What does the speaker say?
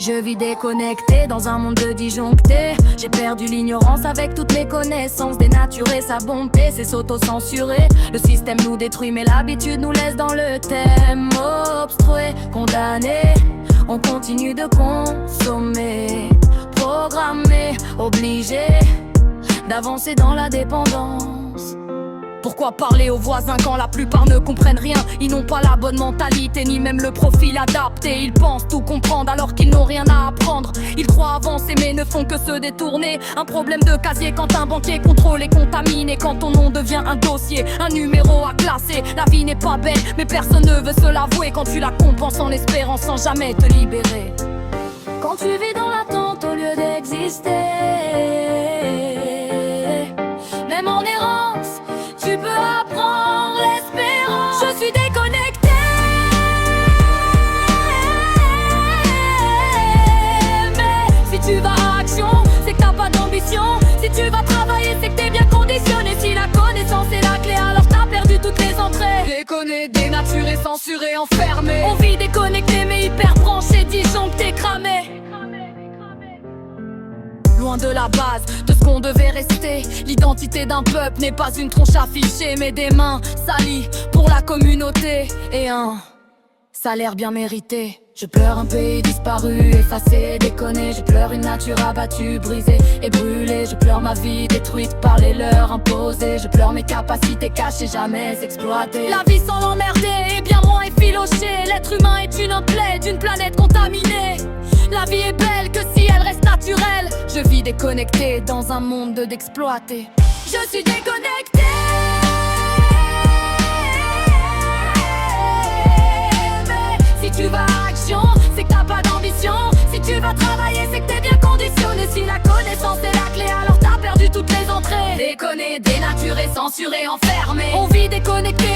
Je vis déconnecté dans un monde de disjonctés. J'ai perdu l'ignorance avec toutes mes connaissances. Dénaturer sa bonté, c'est s'auto-censurer. Le système nous détruit mais l'habitude nous laisse dans le thème. Obstrué, condamné, on continue de consommer. Programmé, obligé d'avancer dans la dépendance. Pourquoi parler aux voisins quand la plupart ne comprennent rien? Ils n'ont pas la bonne mentalité, ni même le profil adapté. Ils pensent tout comprendre alors qu'ils n'ont rien à apprendre. Ils croient avancer mais ne font que se détourner. Un problème de casier quand un banquier contrôle et contamine. Et quand ton nom devient un dossier, un numéro à classer. La vie n'est pas belle mais personne ne veut se l'avouer. Quand tu la compenses en espérant sans jamais te libérer. Quand tu vis dans l'attente au lieu d'exister, même en errance, tu peux apprendre l'espérance. Je suis déconnecté, mais si tu vas à action, c'est que t'as pas d'ambition. Si tu vas travailler, c'est que t'es bien conditionné. Si la connaissance est la clé, alors t'as perdu toutes les entrées. Déconné, dénaturé, censuré, enfermé. On vit déconnecté mais hyper branché, disjoncté, cramé. Loin de la base, de ce qu'on devait rester. L'identité d'un peuple n'est pas une tronche affichée, mais des mains salies pour la communauté. Et un salaire bien mérité. Je pleure un pays disparu, effacé, déconné. Je pleure une nature abattue, brisée et brûlée. Je pleure ma vie détruite par les leurs imposées. Je pleure mes capacités cachées, jamais exploitées. La vie sans l'emmerder est bien moins effilochée. L'être humain est une plaie d'une planète contaminée. La vie est belle que si elle reste naturelle. Je vis déconnecté dans un monde d'exploités. Je suis déconnecté, mais si tu vas à action, c'est que t'as pas d'ambition. Si tu vas travailler, c'est que t'es bien conditionné. Si la connaissance est la clé, alors t'as perdu toutes les entrées. Déconné, dénaturé, censuré, enfermé. On vit déconnecté